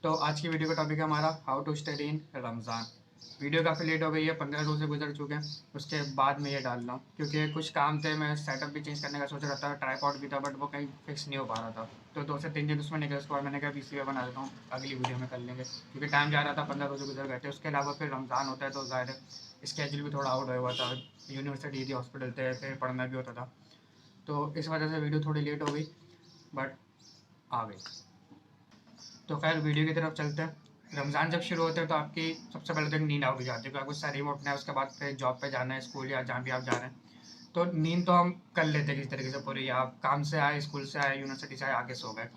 तो आज की वीडियो का टॉपिक है हमारा how to study in Ramzan. Video काफ़ी लेट हो गई है, 15 रोज़े गुजर चुके हैं। उसके बाद मैं ये डाल रहा हूँ क्योंकि कुछ काम थे, मैं सेटअप भी चेंज करने का सोच रहा था, ट्राईपॉड भी था, बट वो कहीं फिक्स नहीं हो पा रहा था। तो 2 से 3 दिन उसमें निकले। उसके बाद मैंने कहा पीसीबी बना देता हूँ, अगली वीडियो में कर लेंगे क्योंकि टाइम जा रहा था, 15 रोज़े गुजर गए थे। उसके अलावा फिर रमज़ान होता है तो ज़ाहिर है स्केजूल भी थोड़ा आउट हुआ था, यूनिवर्सिटी थी, हॉस्पिटल थे, फिर पढ़ना भी होता था। तो इस वजह से वीडियो थोड़ी लेट हो गई, बट आ गई। तो खैर वीडियो की तरफ चलते हैं। रमज़ान जब शुरू होते हैं तो आपकी सबसे पहले तो एक नींद आउट हो जाती है, क्योंकि आपको सहरी में उठना है, उसके बाद फिर जॉब पे जाना है, स्कूल या जहाँ भी आप जा रहे हैं। तो नींद तो हम कर लेते हैं किसी तरीके से पूरी, आप काम से आए, स्कूल से आए, यूनिवर्सिटी से आए, आके सो गए।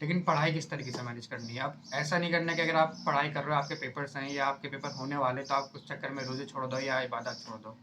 लेकिन पढ़ाई किस तरीके से मैनेज करनी है? अब ऐसा नहीं करना है कि अगर आप पढ़ाई कर रहे हो, आपके पेपर्स हैं या आपके पेपर होने वाले, तो आप उस चक्कर में रोज़े छोड़ दो या इबादत छोड़ दो।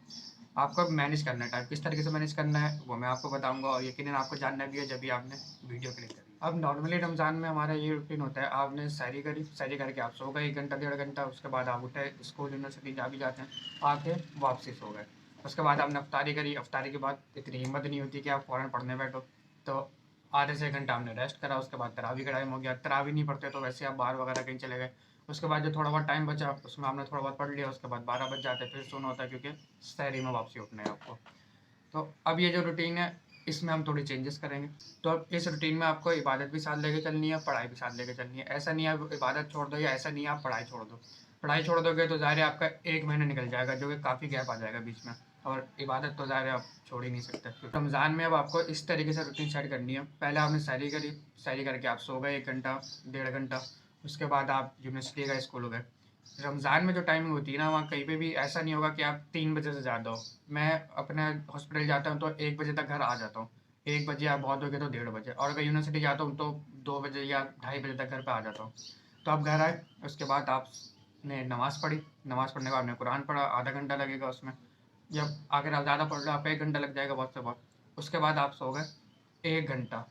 आपको अब मैनेज करना है, टाइम किस तरीके से मैनेज करना है वो मैं आपको बताऊंगा, और यकीनन आपको जानना भी है जब भी आपने वीडियो क्लिक करी। अब नॉर्मली रमज़ान में हमारा ये रूटीन होता है, आपने सहरी करी, सहरी करके आप सो गए 1 घंटा 1.5 घंटा, उसके बाद आप उठे, स्कूल यूनिवर्सिटी जहाँ भी जाते हैं, आके वापसी सो गए। उसके बाद आपने अफ्तारी करी, अफ्तारी के बाद इतनी हिम्मत नहीं होती कि आप फ़ौरन पढ़ने बैठो, तो आधे से 1 घंटा हमने रेस्ट करा। उसके बाद तरावी का टाइम हो गया, तरावी नहीं पढ़ते तो वैसे आप बाहर वगैरह कहीं चले गए। उसके बाद जो थोड़ा बहुत टाइम बचा उसमें आपने थोड़ा बहुत पढ़ लिया। उसके बाद 12 बज जाते, फिर सोना होता है क्योंकि सहरी में वापसी उठना है आपको। तो अब ये जो रूटीन है, इसमें हम थोड़ी चेंजेस करेंगे। तो अब इस रूटीन में आपको इबादत भी साथ लेके चलनी है, पढ़ाई भी साथ लेके चलनी है। ऐसा नहीं है आप इबादत छोड़ दो, या ऐसा नहीं है आप पढ़ाई छोड़ दो। पढ़ाई छोड़ दोगे तो ज़ाहिर है आपका 1 महीना निकल जाएगा, जो कि काफ़ी गैप आ जाएगा बीच में। और इबादत तो ज़ाहिर है आप छोड़ ही नहीं सकते। तो रमज़ान में अब आपको इस तरीके से रूटीन सेट करनी है। पहले आपने सहरी करी, सहरी करके आप सो गए 1 घंटा 1.5 घंटा। उसके बाद आप यूनिवर्सिटी गए, स्कूल गए। रमज़ान में जो टाइमिंग होती है ना, वहाँ कहीं पे भी ऐसा नहीं होगा कि आप 3 बजे से ज़्यादा हो। मैं अपने हॉस्पिटल जाता हूँ तो 1 बजे तक घर आ जाता हूँ। 1 बजे आप बहुत हो गए तो 1:30 बजे, और अगर यूनिवर्सिटी जाता हूँ तो 2 बजे या 2:30 बजे तक घर पे आ जाता हूँ। तो आप घर आए, उसके बाद आपने नमाज़ पढ़ी। नमाज़ पढ़ने के बाद आपने कुरान पढ़ा, आधा घंटा लगेगा उसमें। जब अगर आप ज़्यादा पढ़ रहे हो, आपको 1 घंटा लग जाएगा बहुत से बहुत। उसके बाद आप सो गए 1 घंटा,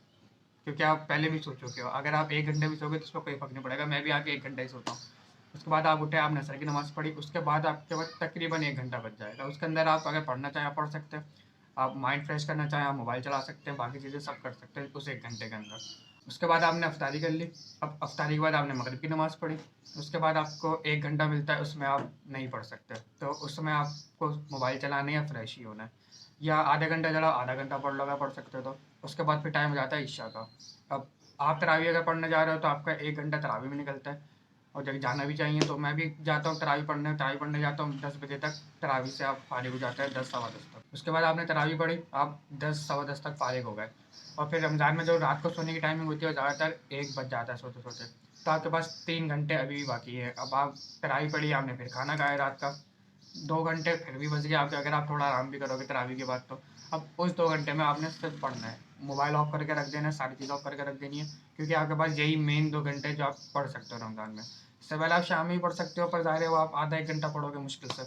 क्योंकि आप पहले भी सो चुके हो। अगर आप 1 घंटे भी सोगे तो उसमें कोई फ़र्क नहीं पड़ेगा, मैं भी आके 1 घंटा ही सोता हूँ। उसके बाद आप उठे, आपने असर की नमाज़ पढ़ी, उसके बाद आपके पास तकरीबन 1 घंटा बच जाएगा। उसके अंदर आप अगर पढ़ना चाहें आप पढ़ सकते हैं, आप माइंड फ्रेश करना चाहें आप मोबाइल चला सकते हैं, बाकी चीज़ें सब कर सकते हैं उस 1 घंटे के अंदर। उसके बाद आपने अफ्तारी कर ली। अब अफ्तारी के बाद आपने मगरिब की नमाज़ पढ़ी। उसके बाद आपको 1 घंटा मिलता है, उसमें आप नहीं पढ़ सकते, तो उस समय आपको मोबाइल चलाना है या फ्रेश ही होना है, या आधा घंटा चलाओ, आधा घंटा पढ़ लो अगर पढ़ सकते हो तो। उसके बाद फिर टाइम हो जाता है इशा का। अब आप तरावी अगर पढ़ने जा रहे हो तो आपका 1 घंटा तरावी में निकलता है, और जब जाना भी चाहिए तो मैं भी जाता हूँ तरावी पढ़ने जाता हूँ 10 बजे तक। तरावी से आप फारिग हो जाते हैं 10 सवा 10 तक। उसके बाद आपने तरावी पढ़ी, आप 10 सवा 10 तक फारिग हो गए। और फिर रमज़ान में जो रात को सोने की टाइमिंग होती है वो ज़्यादातर 1 बज जाता है सोते सोते। तो आपके पास 3 घंटे अभी भी बाकी है। अब आप तरावी पढ़ी, आपने फिर खाना खाया रात का, 2 घंटे फिर भी बच गए आपके, अगर आप थोड़ा आराम भी करोगे तरावी के बाद तो। अब उस 2 घंटे में आपने सिर्फ पढ़ना है, मोबाइल ऑफ करके रख देना है, सारी चीज़ ऑफ करके रख देनी है, क्योंकि आपके पास यही मेन 2 घंटे जो आप पढ़ सकते हो रमज़ान में। इससे पहले आप शाम में ही पढ़ सकते हो, पर ज़ाहिर है वो आप आधा 1 घंटा पढ़ोगे मुश्किल से।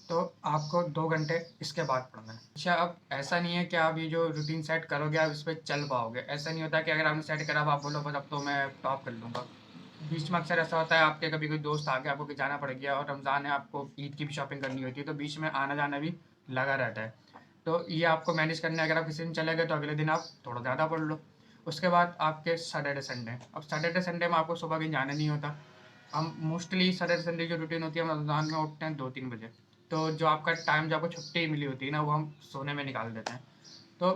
तो आपको 2 घंटे इसके बाद पढ़ना है। अच्छा, अब ऐसा नहीं है कि आप ये जो रूटीन सेट करोगे आप इस पर चल पाओगे। ऐसा नहीं होता कि अगर आपने सेट करा, अब आप बोलो बस अब तो मैं टॉप कर लूँगा। बीच में अक्सर ऐसा होता है, आपके कभी कोई दोस्त आ गया, आपको कहीं जाना पड़ गया, और रमज़ान है, आपको ईद की भी शॉपिंग करनी होती है, तो बीच में आना जाना भी लगा रहता है। तो ये आपको मैनेज करना है। अगर आप किसी दिन चले गए तो अगले दिन आप थोड़ा ज़्यादा पढ़ लो। उसके बाद आपके सैटरडे संडे, अब सैटरडे संडे में आपको सुबह कहीं जाना नहीं होता। हम मोस्टली सैटरडे संडे जो रूटीन होती है, हम रमज़ान में उठते हैं 2-3 बजे। तो जो आपका टाइम, जो आपको छुट्टी मिली होती है ना, वो हम सोने में निकाल देते हैं। तो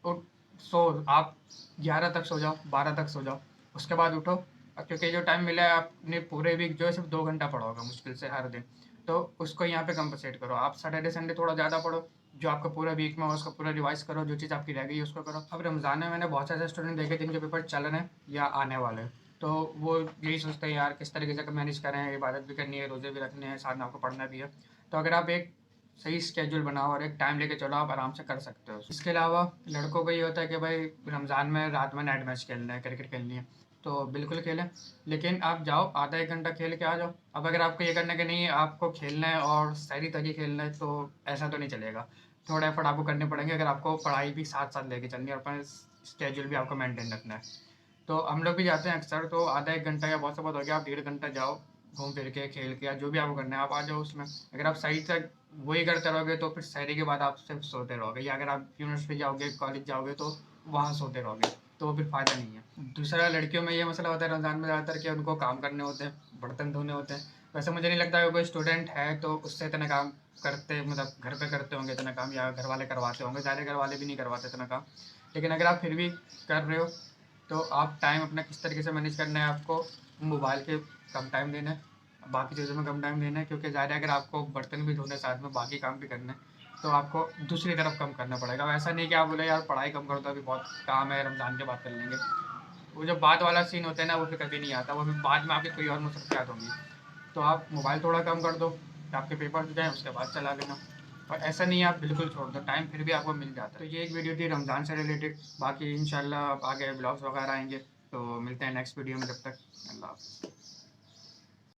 उठ सो आप 11 तक सो जाओ, 12 तक सो जाओ। उसके बाद उठो, क्योंकि जो टाइम मिला है आपने पूरे वीक जो है सिर्फ 2 घंटा पढ़ा होगा मुश्किल से हर दिन, तो उसको यहाँ पे कंपनसेट करो। आप सैटरडे संडे थोड़ा ज़्यादा पढ़ो, जो आपका पूरा वीक में हो उसको पूरा रिवाइज करो, जो चीज़ आपकी रह गई है उसको करो। अब रमज़ान में मैंने बहुत सारे स्टूडेंट देखे जिनके पेपर चल रहे हैं या आने वाले हैं, तो वो यही सोचते हैं यार किस तरीके से मैनेज करें, इबादत भी करनी है, रोज़े भी रखने हैं, साथ में आपको पढ़ना भी है। तो अगर आप एक सही स्केड्यूल बनाओ और एक टाइम लेके चलो, आप आराम से कर सकते हो। इसके अलावा लड़कों को ये होता है कि भाई रमज़ान में रात में नाइट मैच खेलना है, क्रिकेट खेलनी है, तो बिल्कुल खेलें, लेकिन आप जाओ आधा 1 घंटा खेल के आ जाओ। अब अगर आपको ये करना है कि नहीं आपको खेलना है और सही तक ही खेलना है, तो ऐसा तो नहीं चलेगा। थोड़ा एफर्ट आपको करने पड़ेंगे, अगर आपको पढ़ाई भी साथ साथ लेके चलनी है और अपना स्केड्यूल भी आपको मेंटेन रखना है। तो हम लोग भी जाते हैं अक्सर, तो आधा 1 घंटा या बहुत से बहुत हो गया, आप 1.5 घंटा जाओ, घूम फिर के खेल के, या जो भी आपको करना है आप आ जाओ उसमें। अगर आप सही तक वही करते रहोगे तो फिर सहरी के बाद आप सिर्फ सोते रहोगे, या अगर आप यूनिवर्सिटी जाओगे, कॉलेज जाओगे तो वहाँ सोते रहोगे। तो वो फिर फ़ायदा नहीं है। दूसरा, लड़कियों में ये मसला होता है रमज़ान में ज़्यादातर कि उनको काम करने होते हैं, बर्तन धोने होते हैं। वैसे मुझे नहीं लगता कि कोई स्टूडेंट है तो उससे इतना काम करते, मतलब घर पे करते होंगे इतना काम, या घर वाले करवाते होंगे। ज़्यादा घर वाले भी नहीं करवाते इतना काम। लेकिन अगर आप फिर भी कर रहे हो तो आप टाइम अपना किस तरीके से मैनेज करना है, आपको मोबाइल के कम टाइम देना है, बाकी चीज़ों में कम टाइम देना है। क्योंकि ज़्यादा अगर आपको बर्तन भी धोने साथ में बाकी काम भी करना है तो आपको दूसरी तरफ कम करना पड़ेगा। ऐसा नहीं कि आप बोले यार पढ़ाई कम कर दो, अभी बहुत काम है, रमज़ान के बाद कर लेंगे। वो जो बाद वाला सीन होता है ना, वो फिर कभी नहीं आता, वो फिर बाद में आपकी कोई और मुसीबत होंगी। तो आप मोबाइल थोड़ा कम कर दो कि आपके पेपर हो जाए, उसके बाद चला लेना। और ऐसा नहीं है आप बिल्कुल छोड़ दो, टाइम फिर भी आपको मिल जाता है। तो ये एक वीडियो थी रमज़ान से रिलेटेड। बाकी इंशाल्लाह आगे ब्लॉग्स वगैरह आएंगे, तो मिलते हैं नेक्स्ट वीडियो में। जब तक अल्लाह हाफ़िज़।